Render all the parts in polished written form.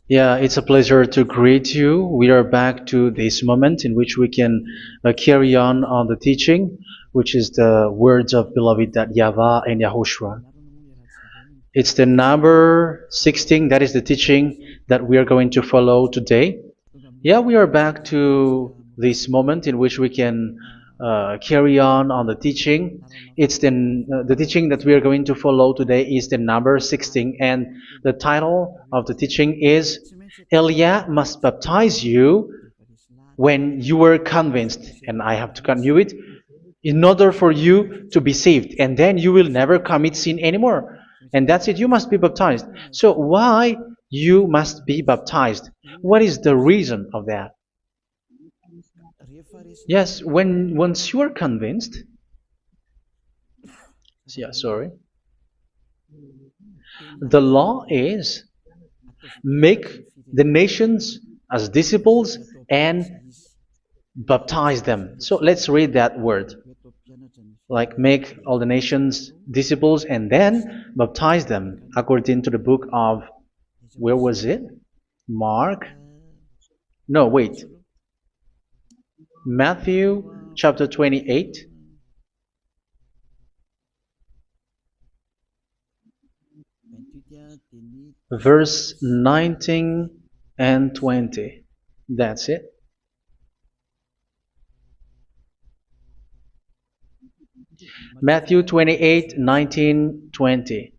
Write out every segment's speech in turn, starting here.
Yeah, it's a pleasure to greet you. We are back to this moment in which we can carry on the teaching, which is the words of beloved that YAHVAH and YAHOSHUA. It's the number 16, that is the teaching that we are going to follow today. Yeah, we are back to this moment in which we can carry on the teaching. It's the teaching that we are going to follow today is the number 16, and the title of the teaching is Elia must baptize you when you were convinced, and I have to continue it, in order for you to be saved, and then you will never commit sin anymore. And that's it, you must be baptized. So why you must be baptized? What is the reason of that? Yes, when once you are convinced, yeah, sorry, the law is make the nations as disciples and baptize them. So let's read that word. Like make all the nations disciples and then baptize them according to the book of, where was it? Mark? No, wait. Matthew chapter 28. Verse 19 and 20. That's it. Matthew 28, 19, 20.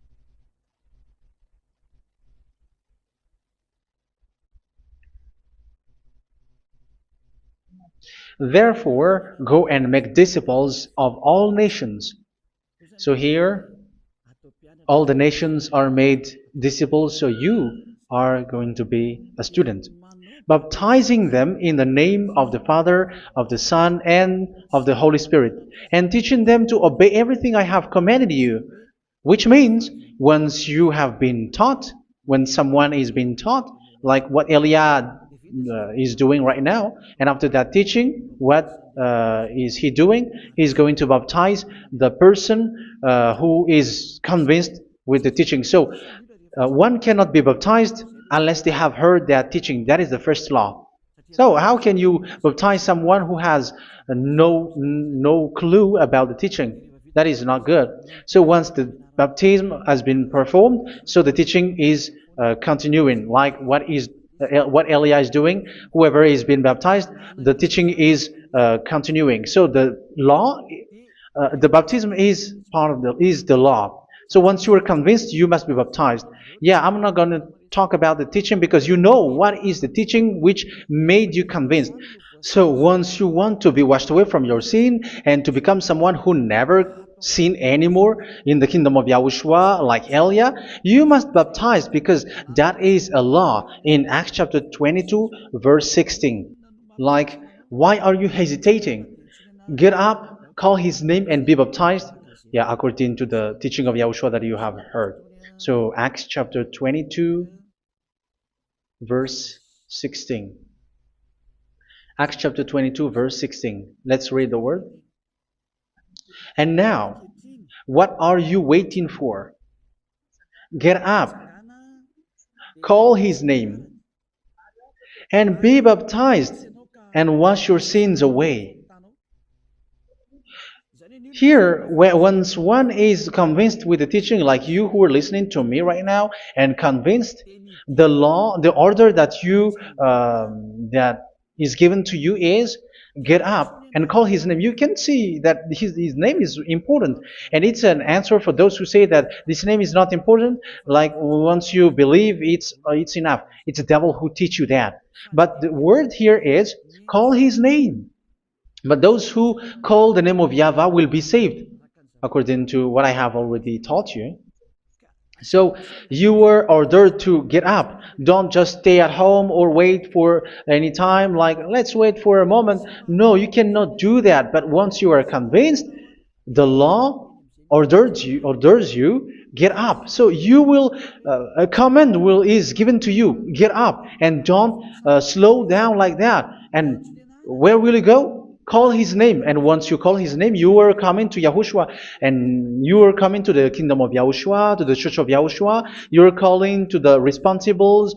Therefore, go and make disciples of all nations. So here, all the nations are made disciples, so you are going to be a student. Baptizing them in the name of the Father, of the Son, and of the Holy Spirit, and teaching them to obey everything I have commanded you. Which means, once you have been taught, when someone is being taught, like what Elia is doing right now, and after that teaching, what is he doing? He's going to baptize the person who is convinced with the teaching. So one cannot be baptized unless they have heard that teaching. That is the first law. So how can you baptize someone who has no clue about the teaching? That is not good. So once the baptism has been performed, so the teaching is continuing. Like what Elia is doing, whoever is being baptized, the teaching is continuing. So the law, the baptism is part of the law. So once you are convinced, you must be baptized. Yeah, I'm not going to talk about the teaching because you know what is the teaching which made you convinced. So once you want to be washed away from your sin and to become someone who never sin anymore in the kingdom of YAHOSHUA, like Elia, you must baptize because that is a law in Acts chapter 22, verse 16. Like, why are you hesitating? Get up, call his name, and be baptized. Yeah, according to the teaching of YAHOSHUA that you have heard. So Acts chapter 22, verse 16. Acts chapter 22, verse 16. Let's read the word. And now, what are you waiting for? Get up, call his name, and be baptized, and wash your sins away. Here, once one is convinced with the teaching, like you who are listening to me right now, and convinced, the law, the order that that is given to you is get up and call his name. You can see that his name is important, and it's an answer for those who say that this name is not important. Like once you believe, it's enough. It's the devil who teach you that. But the word here is call his name. But those who call the name of YAHVAH will be saved, according to what I have already taught you. So you were ordered to get up. Don't just stay at home or wait for any time, like let's wait for a moment. No, you cannot do that. But once you are convinced, the law orders you get up. So you will a command is given to you, get up, and don't slow down like that. And where will you go? call his name. And once you call his name, you are coming to Yahushua. And you are coming to the kingdom of Yahushua, to the church of Yahushua. You're calling to the responsibles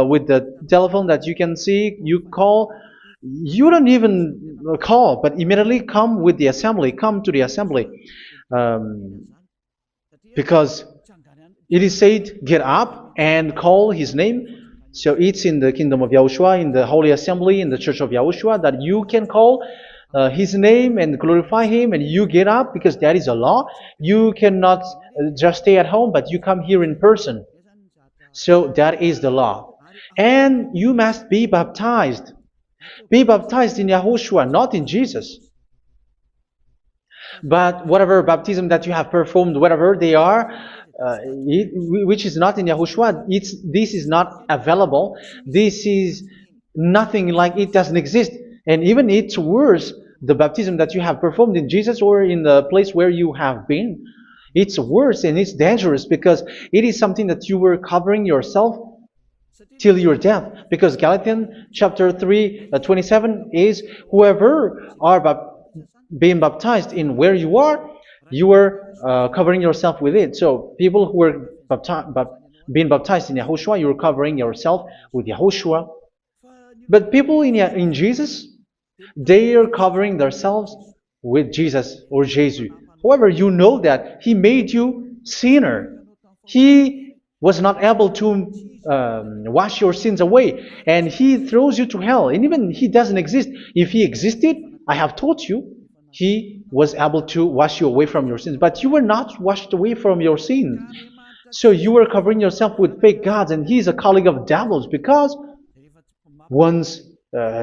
with the telephone that you can see. You call. You don't even call, but immediately come with the assembly. Come to the assembly. Um, because it is said, get up and call his name. So it's in the kingdom of Yahushua, in the holy assembly, in the church of Yahushua, that you can call his name and glorify him, and you get up, because that is a law. You cannot just stay at home, but you come here in person. So that is the law. And you must be baptized. Be baptized in Yahushua, not in Jesus. But whatever baptism that you have performed, whatever they are, which is not in Yahushua, this is not available. This is nothing, like it doesn't exist. And even it's worse, the baptism that you have performed in Jesus or in the place where you have been. It's worse and it's dangerous, because it is something that you were covering yourself till your death. Because Galatians chapter 3, 27 is, whoever are being baptized in where you are covering yourself with it. So people who were being baptized in Yahushua, you're covering yourself with Yahushua. But people in Jesus, they are covering themselves with Jesus or Jesus. However, you know that He made you sinner. He was not able to wash your sins away, and He throws you to hell. And even He doesn't exist. If He existed, I have taught you, He was able to wash you away from your sins. But you were not washed away from your sins. So you were covering yourself with fake gods, and He is a colleague of devils, because once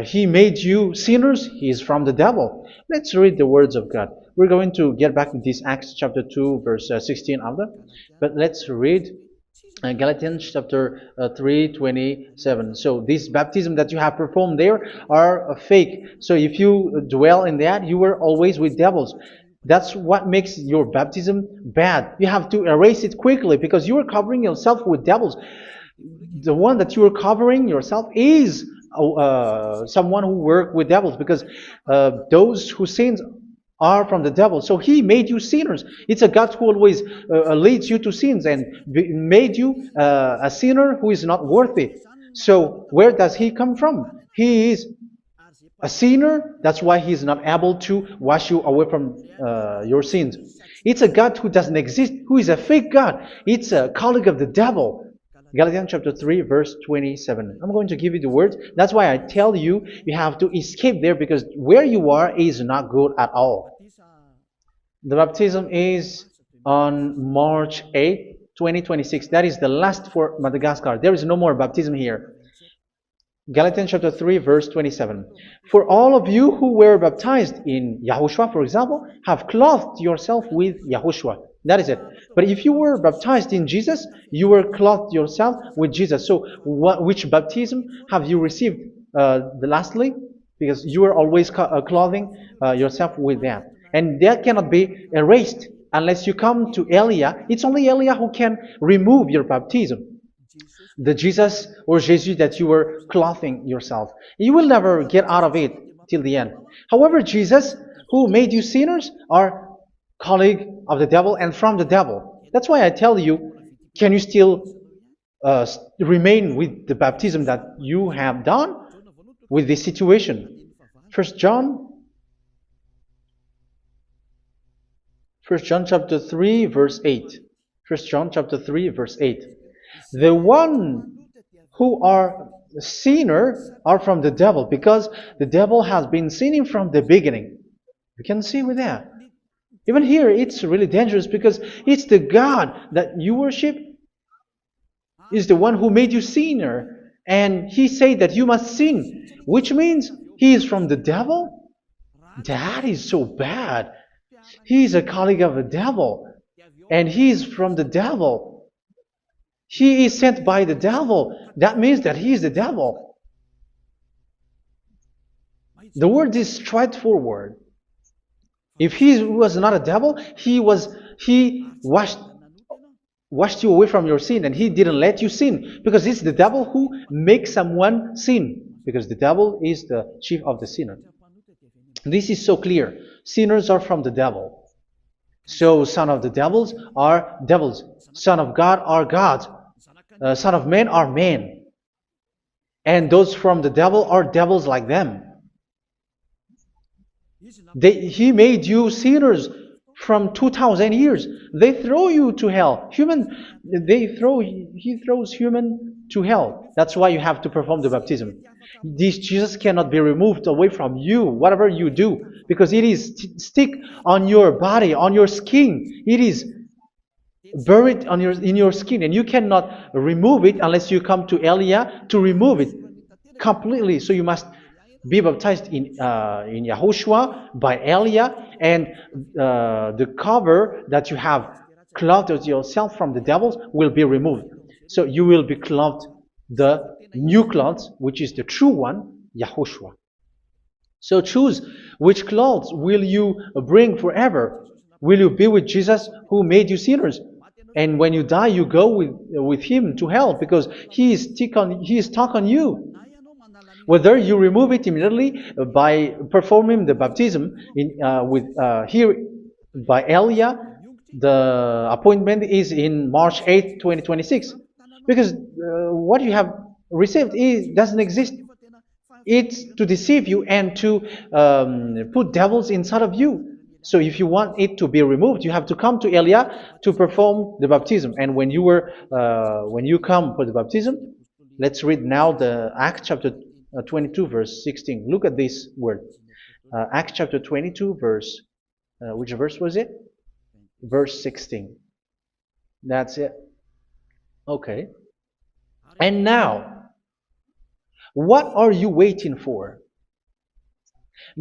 He made you sinners, He is from the devil. Let's read the words of God. We're going to get back to this Acts chapter 2, verse 16 after. But let's read Galatians chapter 3, 27. So this baptism that you have performed there are fake. So if you dwell in that, you were always with devils. That's what makes your baptism bad. You have to erase it quickly, because you are covering yourself with devils. The one that you are covering yourself is someone who works with devils, because those who sin are from the devil. So He made you sinners. It's a God who always leads you to sins, and made you a sinner who is not worthy. So where does He come from? He is a sinner. That's why He is not able to wash you away from your sins. It's a God who doesn't exist, who is a fake God. It's a colleague of the devil. Galatians chapter 3, verse 27. I'm going to give you the words. That's why I tell you, you have to escape there, because where you are is not good at all. The baptism is on March 8, 2026. That is the last for Madagascar. There is no more baptism here. Galatians chapter 3, verse 27. For all of you who were baptized in Yahushua, for example, have clothed yourself with Yahushua. That is it. But if you were baptized in Jesus, you were clothed yourself with Jesus. So which baptism have you received lastly? Because you are always clothing yourself with that. And that cannot be erased unless you come to Eliah. It's only Eliah who can remove your baptism. The Jesus or Jesus that you were clothing yourself. You will never get out of it till the end. However, Jesus, who made you sinners, are colleague of the devil and from the devil. That's why I tell you, can you still remain with the baptism that you have done with this situation? First John chapter 3, verse 8. First John chapter 3, verse 8. The one who are sinner are from the devil, because the devil has been sinning from the beginning. You can see with that. Even here, it's really dangerous, because it's the God that you worship is the one who made you sinner. And He said that you must sin, which means He is from the devil? That is so bad. He is a colleague of the devil. And He is from the devil. He is sent by the devil. That means that He is the devil. The word is straightforward. If He was not a devil, He washed you away from your sin, and He didn't let you sin, because it's the devil who makes someone sin, because the devil is the chief of the sinner. This is so clear. Sinners are from the devil. So son of the devils are devils. Son of God are gods. Son of men are men. And those from the devil are devils like them. He made you sinners from 2,000 years. They throw you to hell. He throws human to hell. That's why you have to perform the baptism. This Jesus cannot be removed away from you, whatever you do, because it is stick on your body, on your skin. It is buried in your skin, and you cannot remove it unless you come to Elia to remove it completely. So you must be baptized in YAHOSHUA by Elia, and the cover that you have clothed yourself from the devils will be removed. So you will be clothed the new clothes, which is the true one, YAHOSHUA. So choose which clothes will you bring forever. Will you be with Jesus who made you sinners? And when you die, you go with him to hell because he is stuck on you. Whether you remove it immediately by performing the baptism here by Elia, the appointment is in March 8, 2026. Because what you have received doesn't exist. It's to deceive you and to put devils inside of you. So if you want it to be removed, you have to come to Elia to perform the baptism. And when you come for the baptism, let's read now the Acts chapter 22 verse 16. Look at this word. Acts chapter 22 verse, which verse was it? Verse 16. That's it. Okay. And now, what are you waiting for?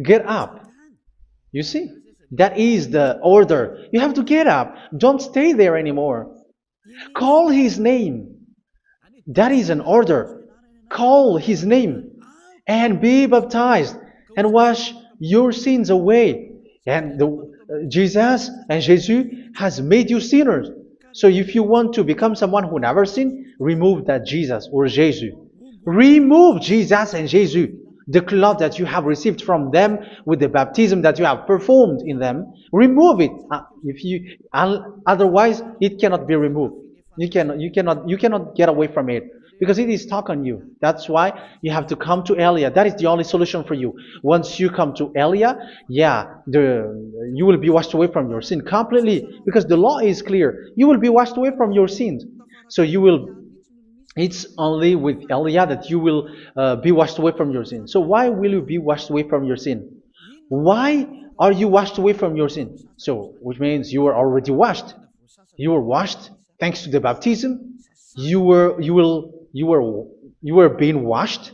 Get up. You see, that is the order. You have to get up. Don't stay there anymore. Call his name. That is an order. Call his name and be baptized and wash your sins away. And Jesus has made you sinners. So if you want to become someone who never sinned, remove that Jesus or Jesus. Remove Jesus and Jesus, the cloth that you have received from them with the baptism that you have performed in them. Remove it. Otherwise, it cannot be removed. You cannot get away from it because it is stuck on you. That's why you have to come to Elia. That is the only solution for you. Once you come to Elia, you will be washed away from your sin completely because the law is clear. You will be washed away from your sins. So it's only with Elia that you will be washed away from your sin. So why will you be washed away from your sin? Why are you washed away from your sin? So, which means you were already washed. You were washed thanks to the baptism. You were being washed.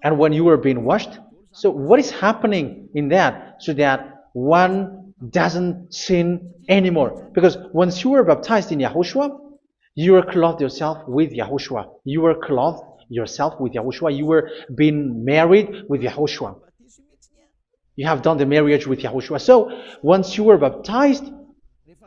And when you were being washed, so what is happening in that? So that one doesn't sin anymore. Because once you were baptized in YAHOSHUA, you were clothed yourself with YAHOSHUA. You were clothed yourself with YAHOSHUA. You were being married with YAHOSHUA. You have done the marriage with YAHOSHUA. So once you were baptized,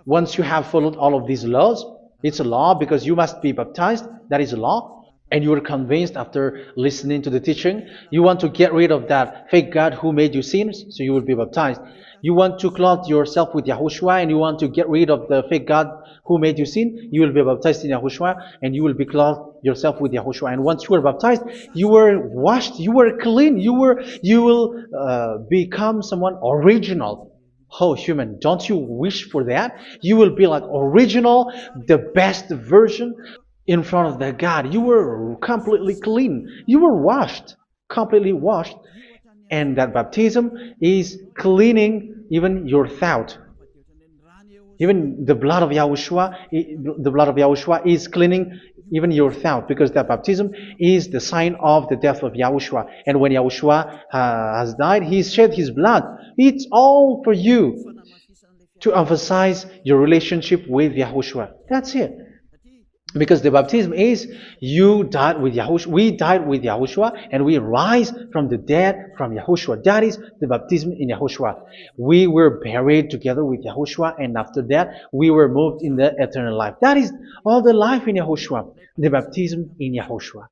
once you have followed all of these laws, it's a law because you must be baptized. That is a law. And you are convinced after listening to the teaching, you want to get rid of that fake God who made you sinners, so you will be baptized. You want to clothe yourself with YAHOSHUA and you want to get rid of the fake God who made you sin, you will be baptized in YAHOSHUA and you will be clothed yourself with YAHOSHUA. And once you are baptized, you were washed, you were clean, you will become someone original. Oh, human, don't you wish for that? You will be like original, the best version in front of the God. You were completely clean. You were washed, completely washed. And that baptism is cleaning even your thought. Even the blood of YAHOSHUA is cleaning even your thought, because that baptism is the sign of the death of YAHOSHUA. And when YAHOSHUA has died, he shed his blood. It's all for you to emphasize your relationship with YAHOSHUA. That's it. Because the baptism is you died with YAHOSHUA, we died with YAHOSHUA, and we rise from the dead from YAHOSHUA. That is the baptism in YAHOSHUA. We were buried together with YAHOSHUA, and after that we were moved in the eternal life. That is all the life in YAHOSHUA, the baptism in YAHOSHUA.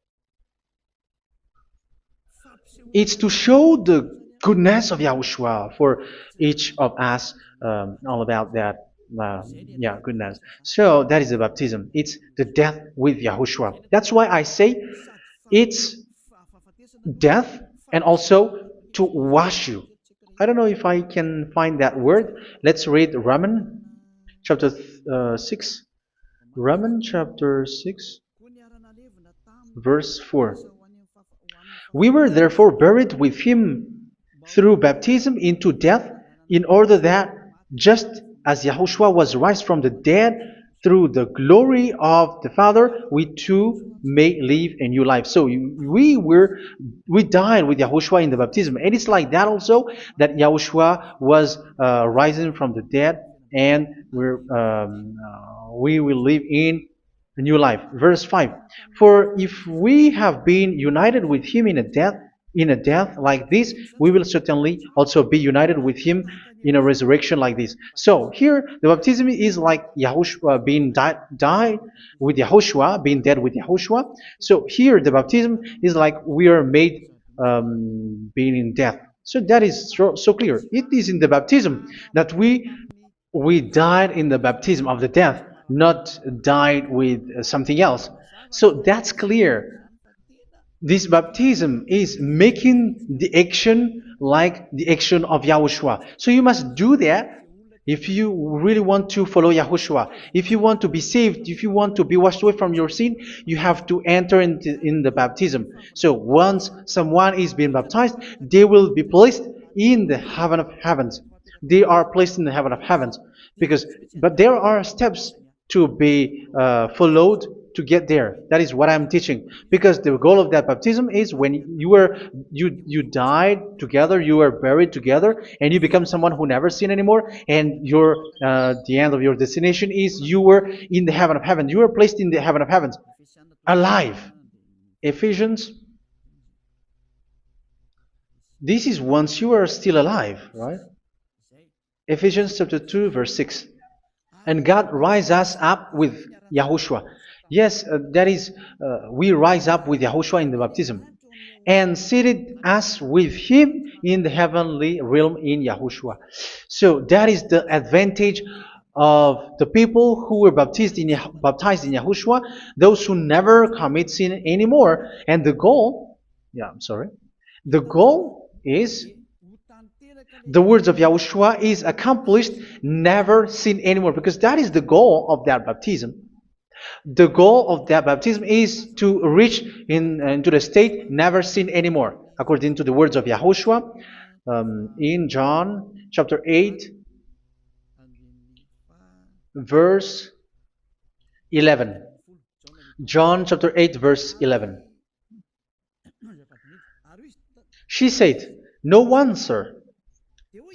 It's to show the goodness of Yahushua for each of us, all about that. Yeah, goodness. So that is the baptism. It's the death with Yahushua. That's why I say it's death and also to wash you. I don't know if I can find that word. Let's read Romans chapter 6. Romans chapter 6, verse 4. We were therefore buried with him through baptism into death, in order that, just as Yahushua was raised from the dead through the glory of the Father, we too may live a new life. So we died with Yahushua in the baptism, and it's like that also that Yahushua was rising from the dead, and we will live in a new life. Verse 5. For if we have been united with him in a death like this, we will certainly also be united with him in a resurrection like this. So here the baptism is like Yahushua being died with Yahushua, being dead with Yahushua. So here the baptism is like we are made being in death. So that is so clear. It is in the baptism that we died in the baptism of the death, not died with something else. So that's clear. This baptism is making the action like the action of Yahushua. So you must do that if you really want to follow Yahushua. If you want to be saved, if you want to be washed away from your sin, you have to enter in the baptism. So once someone is being baptized, they will be placed in the heaven of heavens. They are placed in the heaven of heavens, but there are steps to be followed to get there. That is what I'm teaching, because the goal of that baptism is when you died together, you were buried together, and you become someone who never sin anymore, and your the end of your destination is you were in the heaven of heaven. You were placed in the heaven of heavens, alive. Ephesians. This is once you are still alive, right? Ephesians chapter 2, verse 6. And God rise us up with Yahushua. Yes, that is, we rise up with Yahushua in the baptism. And seated us with him in the heavenly realm in Yahushua. So that is the advantage of the people who were baptized in Yahushua, those who never commit sin anymore. And the goal, the goal is the words of Yahushua is accomplished, never sin anymore, because that is the goal of that baptism. The goal of that baptism is to reach into the state never sin anymore, according to the words of Yahushua in John chapter 8, verse 11. John chapter 8, verse 11. She said, "No one, sir."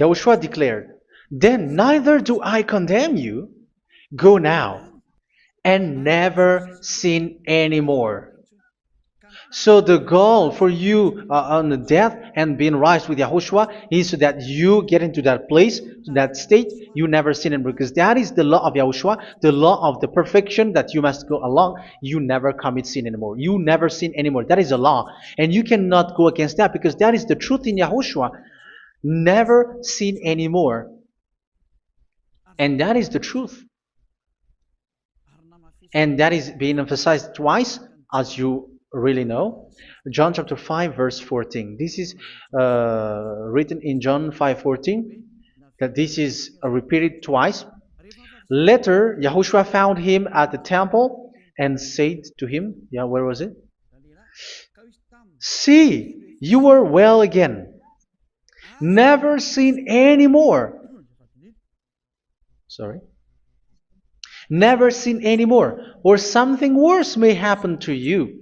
Yahushua declared, "Then neither do I condemn you. Go now and never sin anymore." So the goal for you on the death and being raised with Yahushua is so that you get into that place, that state, you never sin anymore. Because that is the law of Yahushua, the law of the perfection that you must go along. You never commit sin anymore. You never sin anymore. That is a law. And you cannot go against that, because that is the truth in Yahushua. Never sin anymore. And that is the truth. And that is being emphasized twice, as you really know. John chapter 5, verse 14. This is written in John 5:14, that this is repeated twice. Later, Yahushua found him at the temple and said to him, where was it? "See, you are well again. Never sin anymore." Never sin anymore, or something worse may happen to you.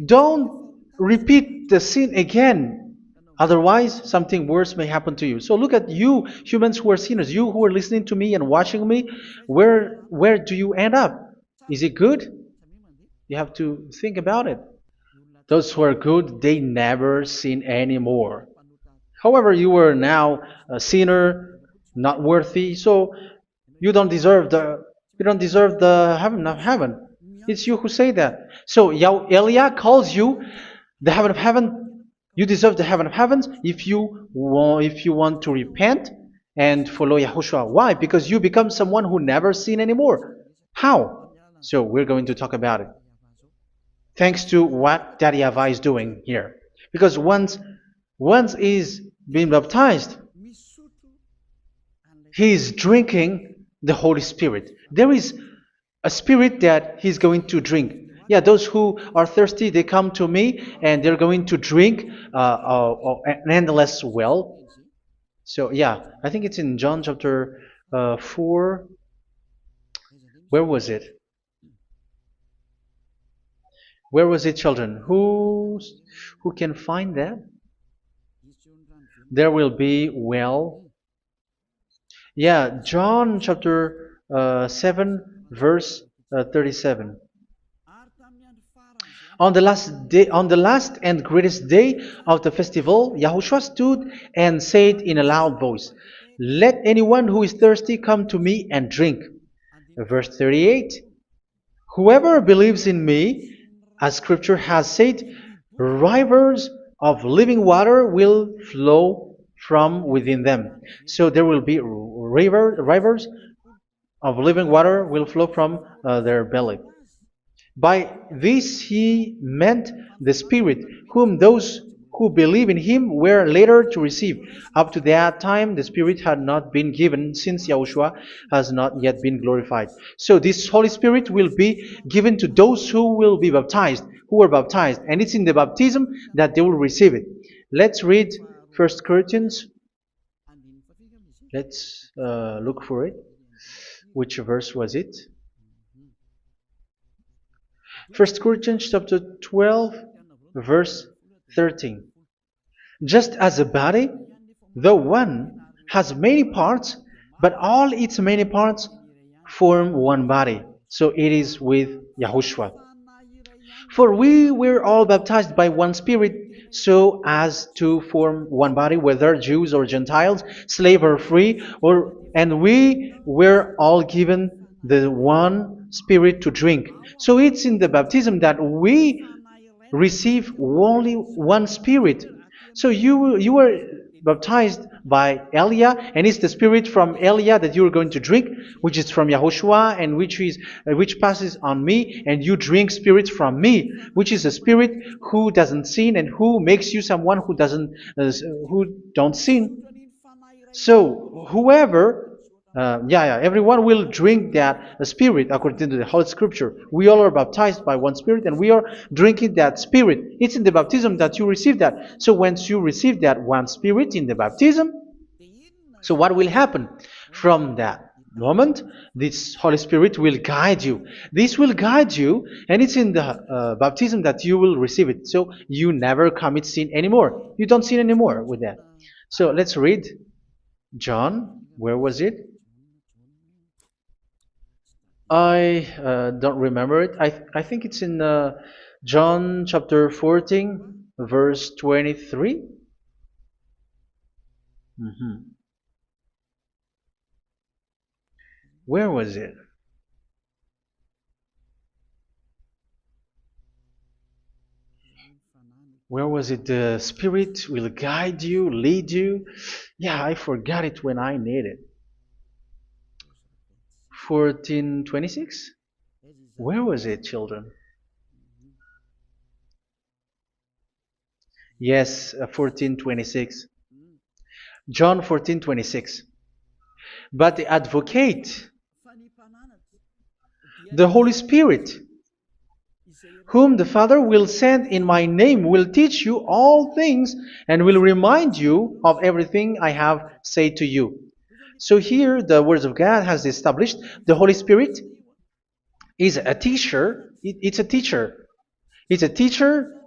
Don't repeat the sin again. Otherwise, something worse may happen to you. So look at you, humans who are sinners, you who are listening to me and watching me. Where do you end up? Is it good? You have to think about it. Those who are good, they never sin anymore. However, you are now a sinner, not worthy, so you don't deserve the heaven of heaven. It's you who say that. So Eliah calls you the heaven of heaven You deserve the heaven of heavens if you want to repent and follow Yahushua. Why? Because you become someone who never sin anymore. How? So we're going to talk about it. Thanks to what Daddy YAHVAH is doing here. Because once is being baptized, he is drinking the Holy Spirit. There is a spirit that he's going to drink. Yeah, those who are thirsty, they come to me and they're going to drink an endless well. So yeah, I think it's in John chapter 4. Where was it? Where was it, children? Who can find that? There will be well. Yeah, John chapter 7, verse 37. On the last and greatest day of the festival, Yahushua stood and said in a loud voice, "Let anyone who is thirsty come to me and drink." Verse 38. Whoever believes in me, as Scripture has said, rivers of living water will flow from within them. So there will be rivers of living water will flow from their belly. By this he meant the Spirit, whom those who believe in him were later to receive. Up to that time, the Spirit had not been given, since Yahushua has not yet been glorified. So this Holy Spirit will be given to those who will be baptized, who were baptized, and it's in the baptism that they will receive it. Let's read 1 Corinthians. Let's look for it. Which verse was it? 1 Corinthians chapter 12, verse 13. Just as a body, though one, has many parts, but all its many parts form one body. So it is with Yahushua. For we were all baptized by one Spirit, so as to form one body, whether Jews or Gentiles, slave or free, and we were all given the one Spirit to drink. So it's in the baptism that we receive only one Spirit. So you were baptized by Elia, and it's the Spirit from Elia that you are going to drink, which is from Yahushua, and which passes on me, and you drink Spirit from me, which is a Spirit who doesn't sin and who makes you someone who don't sin. So whoever everyone will drink that Spirit according to the Holy Scripture. We all are baptized by one Spirit, and we are drinking that Spirit. It's in the baptism that you receive that. So once you receive that one Spirit in the baptism, so what will happen? From that moment, this Holy Spirit will guide you. This will guide you, and it's in the baptism that you will receive it. So you never commit sin anymore. You don't sin anymore with that. So let's read John. Where was it? I don't remember it. I think it's in John chapter 14, verse 23. Where was it? Where was it? The Spirit will guide you, lead you. Yeah, I forgot it when I need it. 14:26? Where was it, children? Yes, 14:26. John 14:26. But the advocate, the Holy Spirit, whom the Father will send in my name, will teach you all things and will remind you of everything I have said to you. So here the words of God has established the Holy Spirit is a teacher. It's a teacher. It's a teacher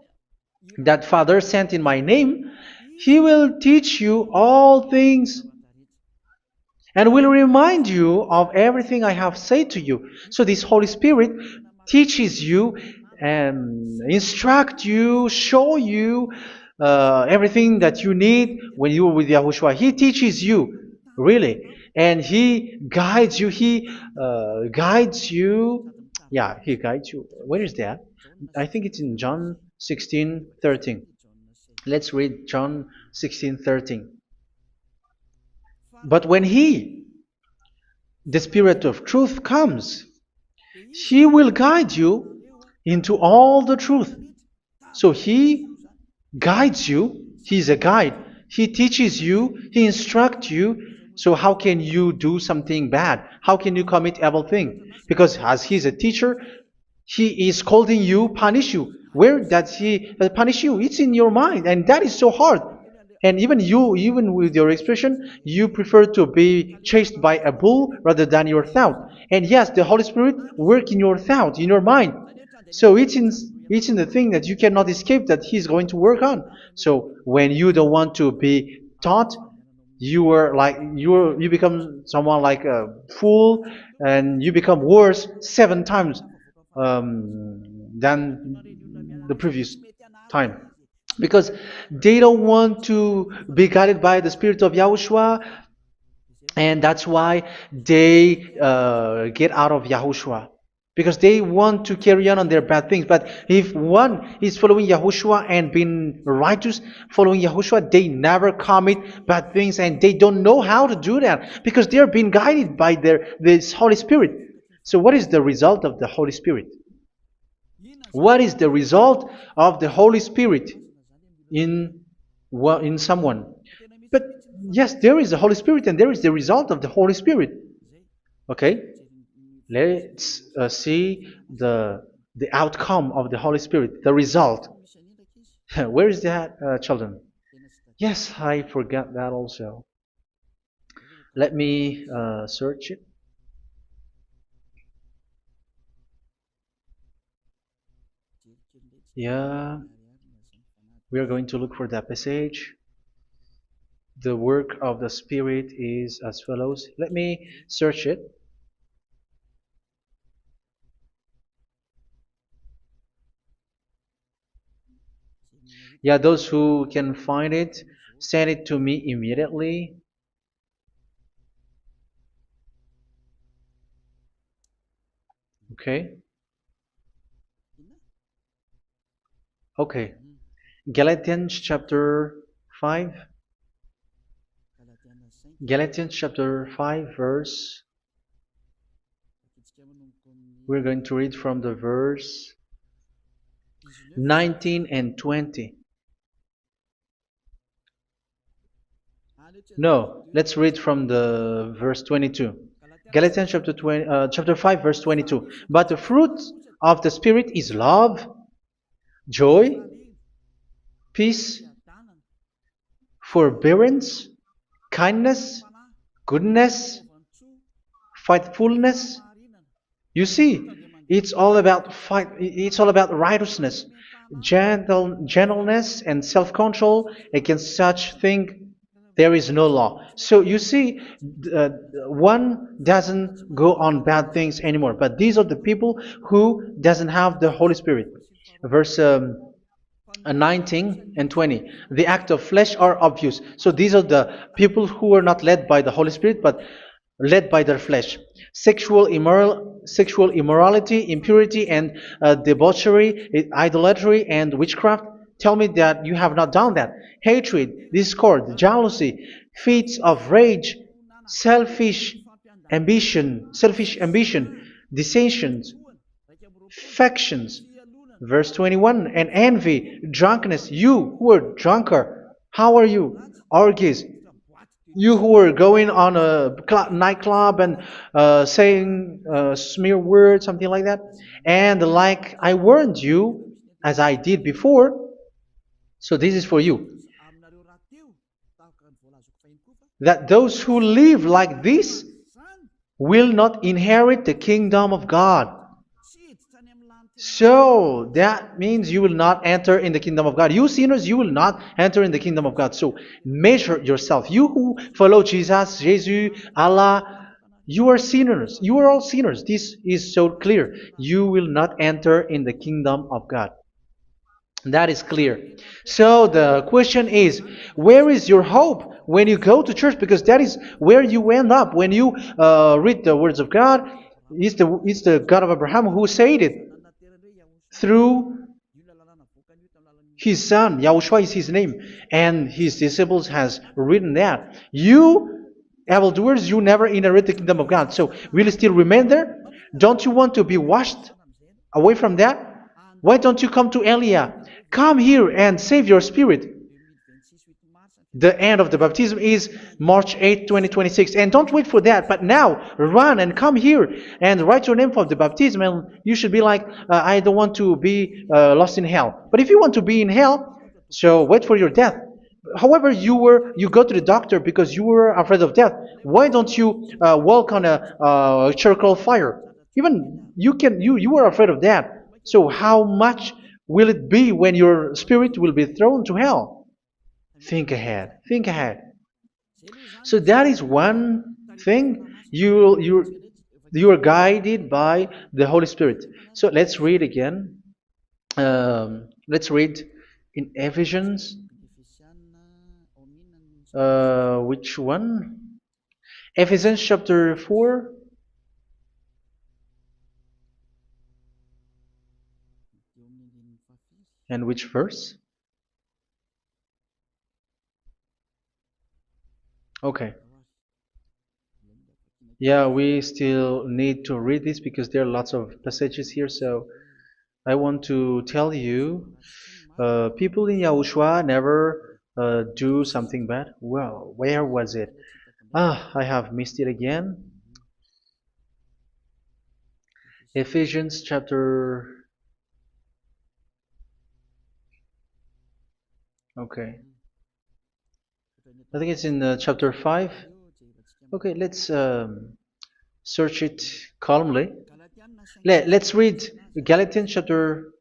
that Father sent in my name. He will teach you all things and will remind you of everything I have said to you. So this Holy Spirit teaches you and instruct you, show you everything that you need when you are with Yahushua. He teaches you, really. And He guides you. He guides you. Yeah, He guides you. Where is that? I think it's in John 16:13. Let's read John 16:13. But when He, the Spirit of truth, comes, He will guide you into all the truth. So He guides you. He's a guide. He teaches you. He instructs you. So how can you do something bad? How can you commit evil thing? Because as He's a teacher, He is scolding you, punish you. Where does He punish you? It's in your mind, and that is so hard. And even you, even with your expression, you prefer to be chased by a bull rather than your thought. And yes, the Holy Spirit work in your thought, in your mind. So it's in the thing that you cannot escape that He's going to work on. So when you don't want to be taught, you become someone like a fool, and you become worse 7 times than the previous time, because they don't want to be guided by the Spirit of Yahushua, and that's why they get out of Yahushua, because they want to carry on their bad things. But if one is following Yahushua and being righteous, following Yahushua, they never commit bad things, and they don't know how to do that because they are being guided by this Holy Spirit. So what is the result of the Holy Spirit? What is the result of the Holy Spirit in in someone? But yes, there is the Holy Spirit, and there is the result of the Holy Spirit. Okay, let's see the outcome of the Holy Spirit, the result. Where is that, children? Yes, I forgot that also. Let me search it. Yeah, we are going to look for that passage. The work of the Spirit is as follows. Let me search it. Yeah, those who can find it, send it to me immediately. Okay. Okay. Galatians chapter 5. Galatians chapter 5 verse. We're going to read from the verse 19 and 20. No, let's read from the verse 22. Galatians chapter 5 verse 22. But the fruit of the Spirit is love, joy, peace, forbearance, kindness, goodness, faithfulness. You see, it's all about fight. It's all about righteousness, gentleness, and self-control. Against such thing, there is no law. So you see, one doesn't go on bad things anymore. But these are the people who doesn't have the Holy Spirit. Verse 19 and 20. The act of flesh are obvious. So these are the people who are not led by the Holy Spirit, but led by their flesh. Sexual immorality, impurity, and debauchery, idolatry, and witchcraft. Tell me that you have not done that. Hatred, discord, jealousy, fits of rage, selfish ambition, dissensions, factions. Verse 21, and envy, drunkenness. You who are drunkard, how are you? Orgies. You who are going on a nightclub and saying smear words, something like that. And like I warned you, as I did before, so this is for you, that those who live like this will not inherit the kingdom of God. So that means you will not enter in the kingdom of God. You sinners, you will not enter in the kingdom of God. So measure yourself. You who follow Jesus, Allah, you are sinners. You are all sinners. This is so clear. You will not enter in the kingdom of God. That is clear. So the question is, where is your hope when you go to church? Because that is where you end up. When you read the words of God, it's the God of Abraham who said it. Through His son, Yahushua is his name, and his disciples has written that. You evildoers, you never inherit the kingdom of God. So will you still remain there? Don't you want to be washed away from that? Why don't you come to Elia? Come here and save your spirit. The end of the baptism is March 8th, 2026. And don't wait for that, but now run and come here and write your name for the baptism. And you should be like, I don't want to be lost in hell. But if you want to be in hell, so wait for your death. However, you go to the doctor because you were afraid of death. Why don't you walk on a charcoal fire? Even you were afraid of that. So how much will it be when your spirit will be thrown to hell? Think ahead. Think ahead. So that is one thing. You are guided by the Holy Spirit. So let's read again. Let's read in Ephesians. Which one? Ephesians chapter 4. And which verse? Okay. Yeah, we still need to read this because there are lots of passages here. So I want to tell you, people in Yahushua never do something bad. Well, where was it? I have missed it again. Ephesians chapter. Okay. I think it's in chapter 5. Okay, let's search it calmly. Let's read Galatians chapter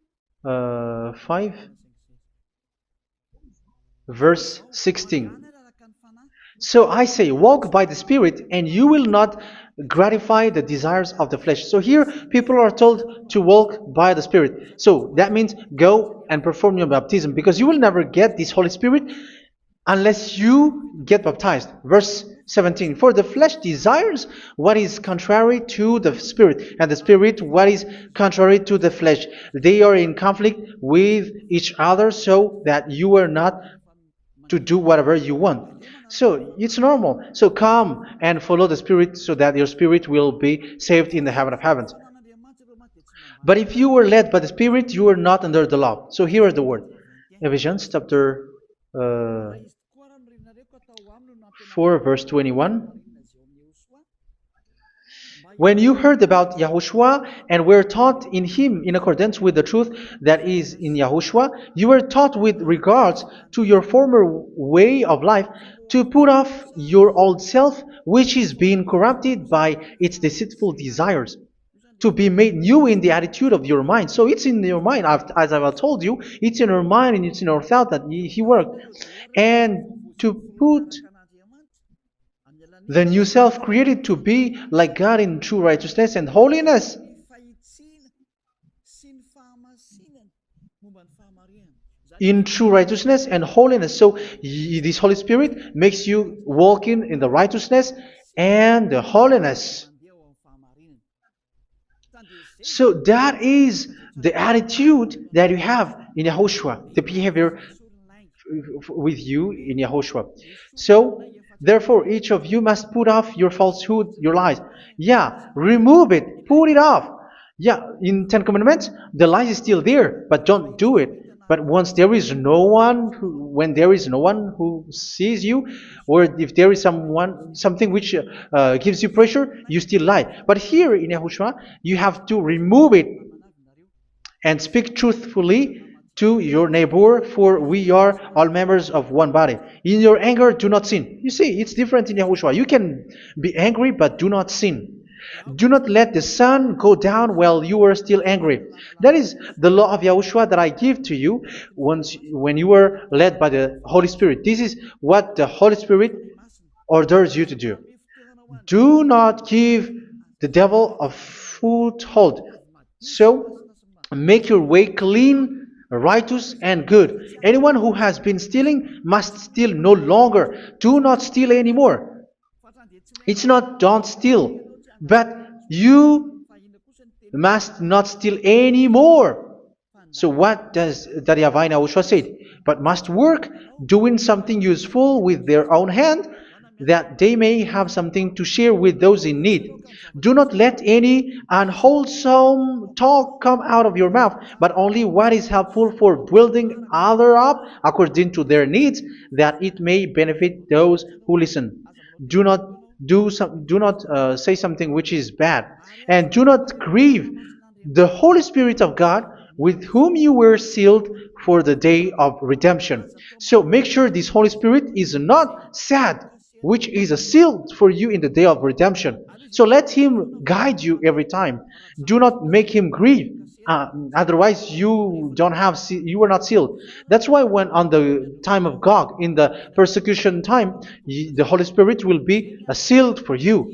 5, verse 16. So I say, walk by the Spirit, and you will not gratify the desires of the flesh. So here, people are told to walk by the Spirit. So that means go and perform your baptism, because you will never get this Holy Spirit unless you get baptized. Verse 17. For the flesh desires what is contrary to the Spirit, and the Spirit what is contrary to the flesh. They are in conflict with each other, so that you are not to do whatever you want. So it's normal. So come and follow the Spirit so that your spirit will be saved in the heaven of heavens. But if you were led by the Spirit, you are not under the law. So here is the word. Ephesians chapter 4 verse 21. When you heard about Yahushua and were taught in him in accordance with the truth that is in Yahushua, you were taught with regards to your former way of life to put off your old self, which is being corrupted by its deceitful desires, to be made new in the attitude of your mind. So it's in your mind, as I've told you, it's in your mind and it's in your thought that he worked. And to put the new self created to be like God in true righteousness and holiness. In true righteousness and holiness. So this Holy Spirit makes you walking in the righteousness and the holiness. So that is the attitude that you have in Yahushua, the behavior with you in Yahushua. So therefore, each of you must put off your falsehood, your lies. Yeah, remove it, put it off. Yeah, in Ten Commandments, the lies is still there, but don't do it. But once there is no one, when there is no one who sees you, or if there is something which gives you pressure, you still lie. But here in Yahushua, you have to remove it and speak truthfully to your neighbor, for we are all members of one body. In your anger, do not sin. You see, it's different in Yahushua. You can be angry, but do not sin. Do not let the sun go down while you are still angry. That is the law of Yahushua that I give to you when you were led by the Holy Spirit. This is what the Holy Spirit orders you to do. Do not give the devil a foothold. So, make your way clean, righteous, and good. Anyone who has been stealing must steal no longer. Do not steal anymore. It's not don't steal, but you must not steal anymore. So what does Daryavai Yahushua said? But must work doing something useful with their own hand, that they may have something to share with those in need. Do not let any unwholesome talk come out of your mouth, but only what is helpful for building other up according to their needs, that it may benefit those who listen. Do not do not say something which is bad, and do not grieve the Holy Spirit of God, with whom you were sealed for the day of redemption. So make sure this Holy Spirit is not sad, which is a seal for you in the day of redemption. So let Him guide you every time. Do not make Him grieve. Otherwise, you don't have you are not sealed. That's why when on the time of God, in the persecution time, the Holy Spirit will be a sealed for you.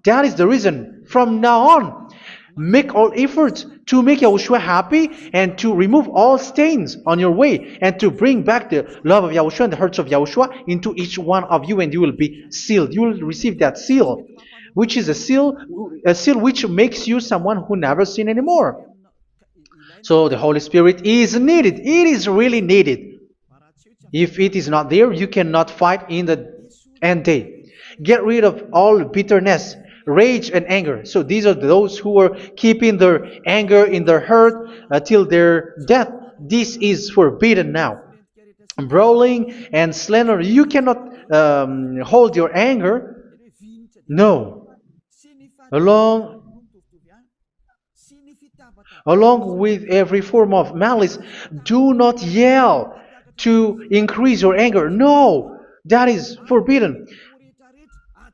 That is the reason. From now on, make all efforts to make Yahushua happy and to remove all stains on your way and to bring back the love of Yahushua and the hearts of Yahushua into each one of you, and you will be sealed. You will receive that seal, which is a seal which makes you someone who never sin anymore. So the Holy Spirit is needed. It is really needed. If it is not there, you cannot fight in the end day. Get rid of all bitterness, rage, and anger. So these are those who are keeping their anger in their heart till their death. This is forbidden now. Brawling and slander. You cannot hold your anger. No. Along Along with every form of malice, do not yell to increase your anger. No, that is forbidden.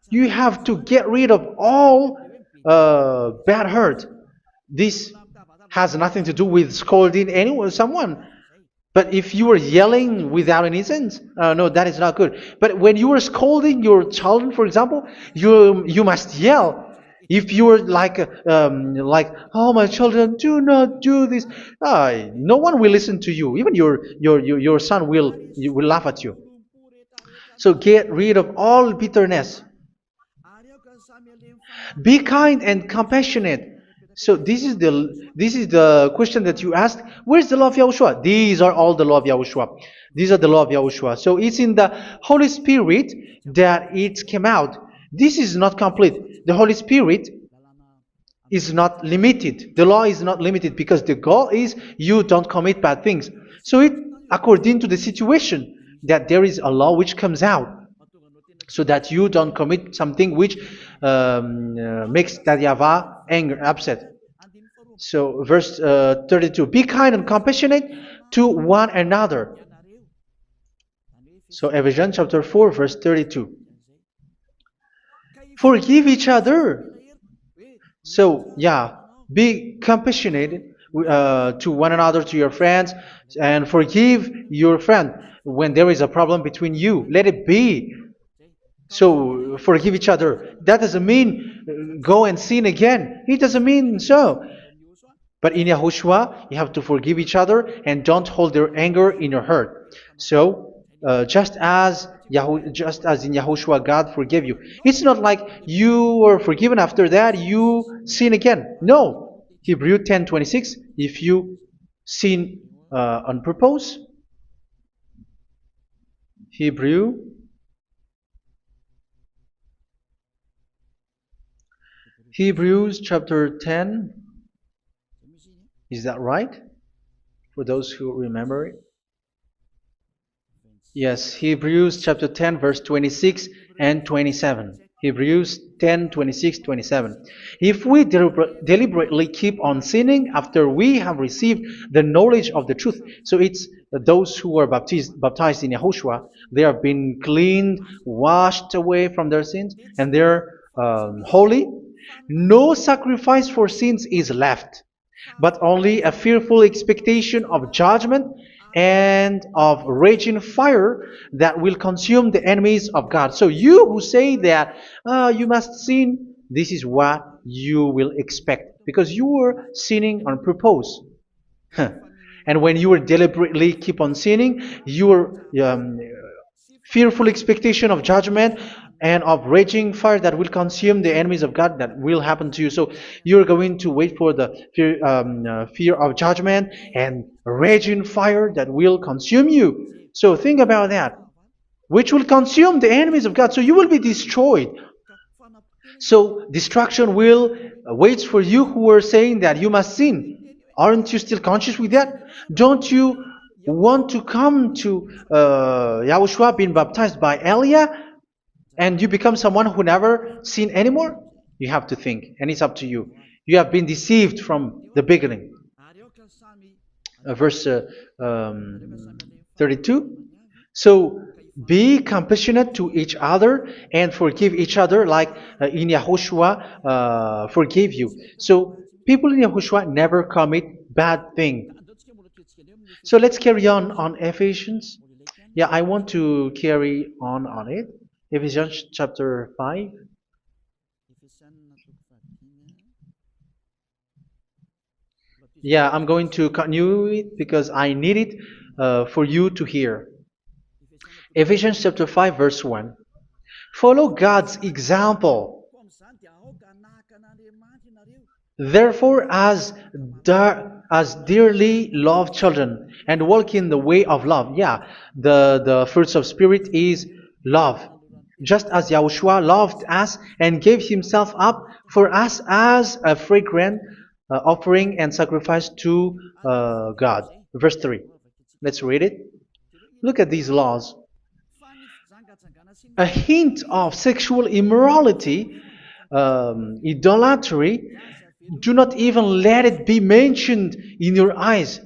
You have to get rid of all bad hurt. This has nothing to do with scolding anyone, someone. But if you are yelling without any sense, no, that is not good. But when you are scolding your children, for example, you must yell. If you are like, oh my children, do not do this, no one will listen to you. Even your son will laugh at you. So get rid of all bitterness. Be kind and compassionate. So this is the question that you asked. Where's the law of Yahushua? These are all the law of Yahushua. These are the law of Yahushua. So it's in the Holy Spirit that it came out. This is not complete. The Holy Spirit is not limited. The law is not limited because the goal is you don't commit bad things. So it according to the situation that there is a law which comes out, so that you don't commit something which makes that YAHVAH anger, upset. So verse 32, be kind and compassionate to one another. So Ephesians chapter 4 verse 32. Forgive each other. So yeah, be compassionate to one another, to your friends, and forgive your friend when there is a problem between you. Let it be. So forgive each other. That doesn't mean go and sin again. It doesn't mean so. But in Yahushua, you have to forgive each other and don't hold their anger in your heart. So just as in Yahushua, God forgave you. It's not like you were forgiven after that you sin again. No. Hebrew 10:26. If you sin on purpose, Hebrews chapter 10. Is that right? For those who remember it. Yes, Hebrews chapter 10 verse 26 and 27. Hebrews 10, 26, 27. If we deliberately keep on sinning after we have received the knowledge of the truth, so it's those who are baptized in Yahushua, they have been cleaned, washed away from their sins, and they're holy. No sacrifice for sins is left, but only a fearful expectation of judgment and of raging fire that will consume the enemies of God. So you who say that you must sin, this is what you will expect, because you were sinning on purpose. And when you deliberately keep on sinning, your fearful expectation of judgment and of raging fire that will consume the enemies of God that will happen to you. So you're going to wait for the fear of judgment and raging fire that will consume you. So think about that, which will consume the enemies of God. So you will be destroyed. So destruction will wait for you who are saying that you must sin. Aren't you still conscious with that? Don't you want to come to Yahushua being baptized by Elia and you become someone who never sin anymore? You have to think, and it's up to you. You have been deceived from the beginning. Verse 32. So be compassionate to each other and forgive each other like in Yahushua forgave you. So people in Yahushua never commit bad thing. So let's carry on Ephesians. Yeah, I want to carry on it. Ephesians chapter 5. Yeah, I'm going to continue it because I need it for you to hear. Ephesians chapter 5 verse 1. Follow God's example. Therefore, as dearly loved children, and walk in the way of love. Yeah, the fruits of spirit is love. Just as Yahushua loved us and gave himself up for us as a fragrant offering and sacrifice to God. Verse 3. Let's read it. Look at these laws. A hint of sexual immorality, idolatry, do not even let it be mentioned in your eyes,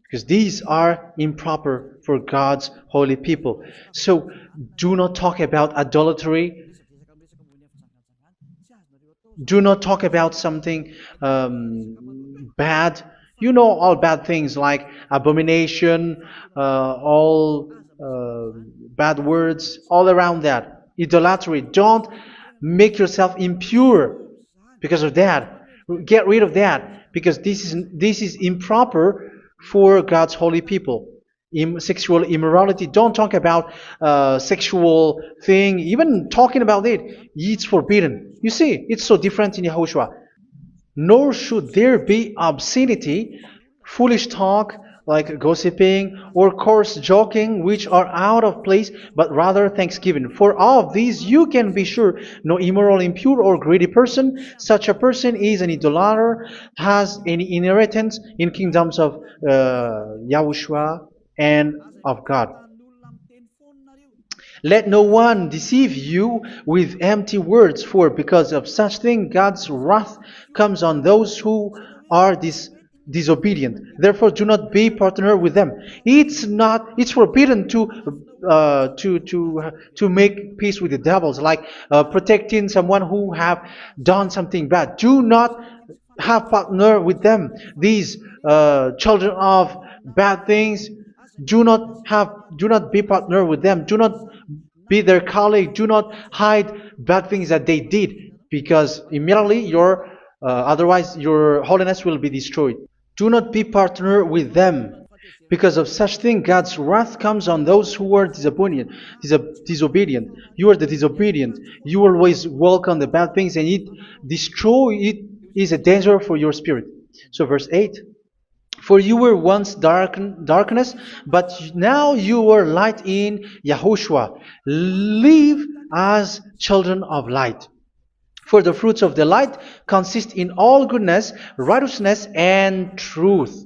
because these are improper for God's holy people. So do not talk about idolatry. Do not talk about something bad. You know all bad things like abomination, all bad words, all around that. Idolatry. Don't make yourself impure because of that. Get rid of that because this is improper for God's holy people. Sexual immorality. Don't talk about sexual thing. Even talking about it's forbidden. You see, it's so different in Yahushua. Nor should there be obscenity, foolish talk like gossiping or coarse joking, which are out of place, but rather thanksgiving. For of these you can be sure: no immoral, impure, or greedy person, such a person is an idolater, has any inheritance in kingdoms of Yahushua and of God. Let no one deceive you with empty words, for because of such thing God's wrath comes on those who are disobedient. Therefore, do not be partner with them. It's forbidden to make peace with the devils, like protecting someone who have done something bad. Do not have partner with them. These children of bad things, do not be partner with them. Do not be their colleague. Do not hide bad things that they did, because immediately otherwise your holiness will be destroyed. Do not be partner with them. Because of such thing, God's wrath comes on those who are disobedient. You are the disobedient. You always walk on the bad things, and it is a danger for your spirit. So verse 8. For you were once darkness, but now you are light in Yahushua. Live as children of light. For the fruits of the light consist in all goodness, righteousness, and truth.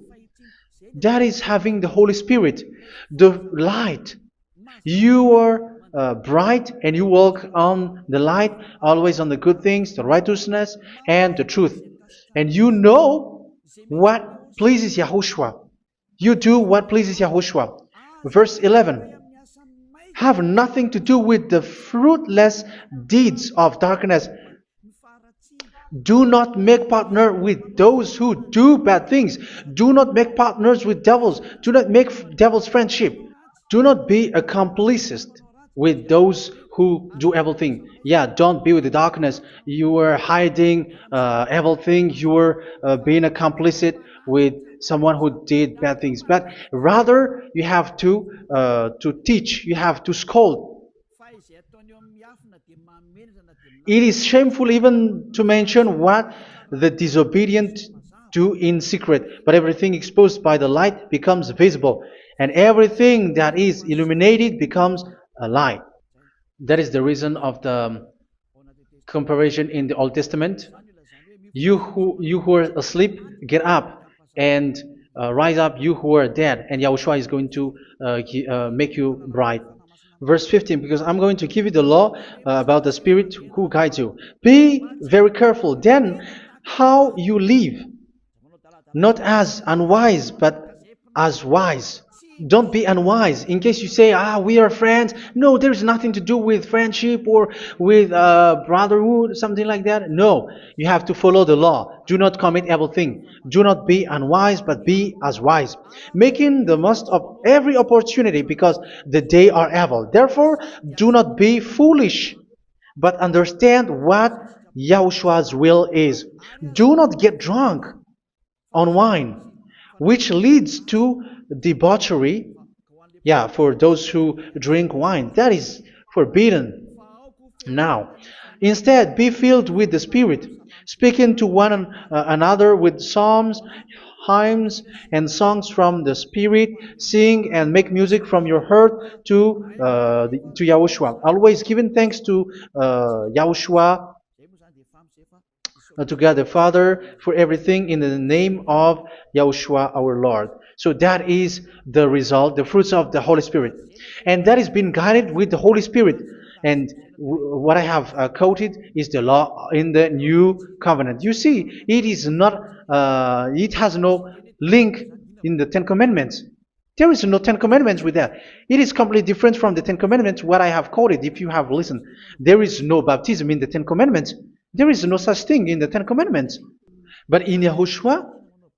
That is having the Holy Spirit, the light. You are bright and you walk on the light, always on the good things, the righteousness, and the truth. And you know what pleases Yahushua. You do what pleases Yahushua. Verse 11. Have nothing to do with the fruitless deeds of darkness. Do not make partner with those who do bad things. Do not make partners with devils. Do not make devil's friendship. Do not be accomplices with those who do evil things. Yeah, don't be with the darkness. You are hiding evil things. You are being a complicit with someone who did bad things. But rather, you have to teach. You have to scold. It is shameful even to mention what the disobedient do in secret, but everything exposed by the light becomes visible, and everything that is illuminated becomes a light. That is the reason of the comparison in the Old Testament. You who are asleep, get up and rise up, you who are dead, and Yahushua is going to make you bright. Verse 15, because I'm going to give you the law about the Spirit who guides you. Be very careful then how you live, not as unwise, but as wise. Don't be unwise. In case you say, we are friends. No, there's nothing to do with friendship or with brotherhood, something like that. No, you have to follow the law. Do not commit evil thing. Do not be unwise, but be as wise, making the most of every opportunity because the day are evil. Therefore, do not be foolish, but understand what Yahushua's will is. Do not get drunk on wine, which leads to debauchery. Yeah, for those who drink wine, that is forbidden now. Instead, be filled with the Spirit, speaking to one another with psalms, hymns, and songs from the Spirit. Sing and make music from your heart to Yahushua. Always giving thanks to Yahushua, to God the Father for everything in the name of Yahushua our Lord. So that is the result, the fruits of the Holy Spirit. And that is being guided with the Holy Spirit. And what I have quoted is the law in the new covenant. You see, it is not, it has no link in the Ten Commandments. There is no Ten Commandments with that. It is completely different from the Ten Commandments, what I have quoted, if you have listened. There is no baptism in the Ten Commandments. There is no such thing in the Ten Commandments. But in Yahushua,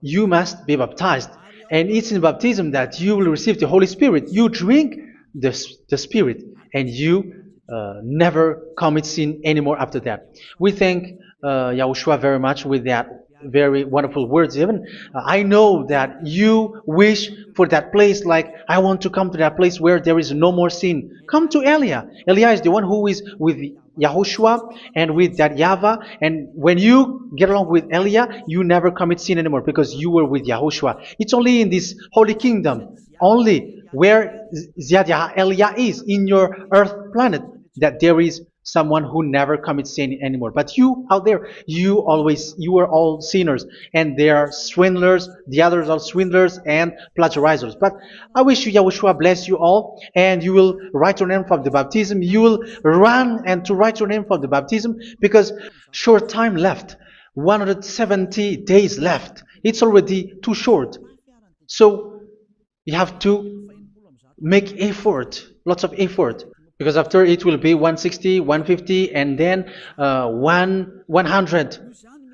you must be baptized. And it's in baptism that you will receive the Holy Spirit. You drink the Spirit, and you never commit sin anymore after that. We thank Yahushua very much with that very wonderful words. Even I know that you wish for that place, like I want to come to that place where there is no more sin. Come to Elia. Elia is the one who is with Yahushua and with that YAHVAH, and when you get along with Elia, you never commit sin anymore because you were with Yahushua. It's only in this holy kingdom, only where Ziad Elia is in your earth planet, that there is someone who never commits sin anymore. But you out there, you are all sinners, and they are swindlers. The others are swindlers and plagiarizers. But I wish you, Yahushua, bless you all, and you will write your name from the baptism. You will run and to write your name from the baptism, because short time left, 170 days left. It's already too short. So you have to make effort, lots of effort, because after it will be 160, 150, and then 100.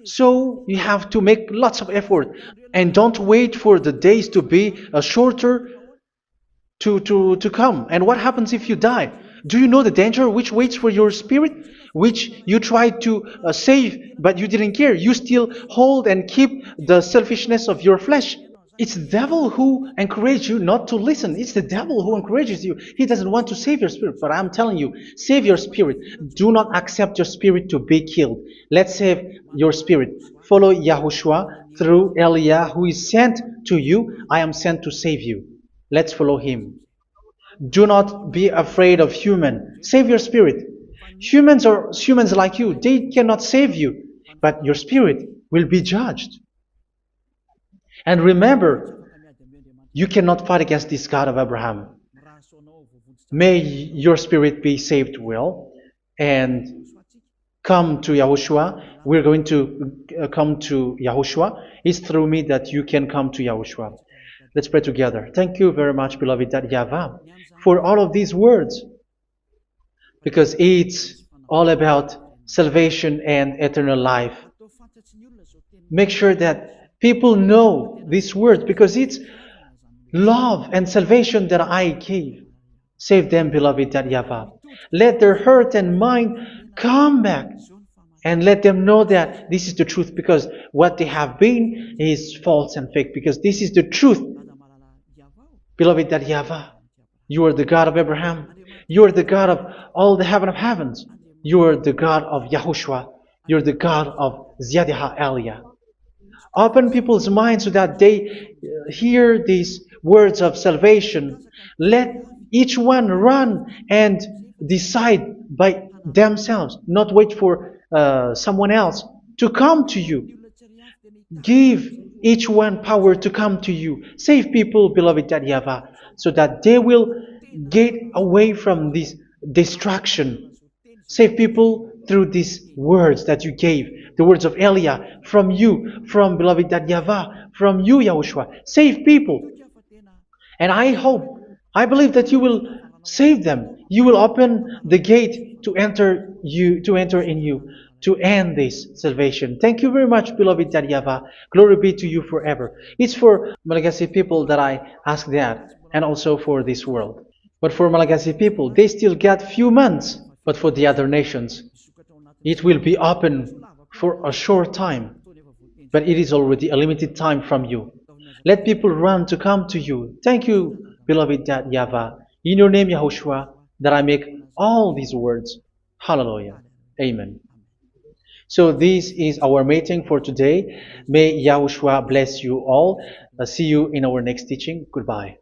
So you have to make lots of effort, and don't wait for the days to be shorter to come. And what happens if you die? Do you know the danger which waits for your spirit, which you tried to save, but you didn't care? You still hold and keep the selfishness of your flesh. It's the devil who encourages you not to listen. It's the devil who encourages you. He doesn't want to save your spirit. But I'm telling you, save your spirit. Do not accept your spirit to be killed. Let's save your spirit. Follow Yahushua through Elia, who is sent to you. I am sent to save you. Let's follow him. Do not be afraid of human. Save your spirit. Humans are humans like you. They cannot save you. But your spirit will be judged. And remember, you cannot fight against this God of Abraham. May your spirit be saved well and come to Yahushua. We're going to come to Yahushua. It's through me that you can come to Yahushua. Let's pray together. Thank you very much, beloved YAHVAH, for all of these words, because it's all about salvation and eternal life. Make sure that people know these words, because it's love and salvation that I gave. Save them, beloved YAHVAH. Let their heart and mind come back, and let them know that this is the truth, because what they have been is false and fake, because this is the truth. Beloved YAHVAH, you are the God of Abraham. You are the God of all the heaven of heavens. You're the God of Yahushua. You're the God of Ziyadha Elia. Open people's minds so that they hear these words of salvation. Let each one run and decide by themselves, not wait for someone else to come to you. Give each one power to come to you. Save people, beloved Yahavah, so that they will get away from this distraction. Save people through these words that you gave, the words of Elia, from you, from beloved Yahavah, from you, Yahushua. Save people. And I hope, I believe that you will save them. You will open the gate to enter in you, to end this salvation. Thank you very much, beloved Yahavah. Glory be to you forever. It's for Malagasy people that I ask that, and also for this world. But for Malagasy people, they still get few months. But for the other nations, it will be open for a short time. But it is already a limited time from you. Let people run to come to you. Thank you, beloved Yahavah. In your name, Yahushua, that I make all these words. Hallelujah. Amen. So this is our meeting for today. May Yahushua bless you all. See you in our next teaching. Goodbye.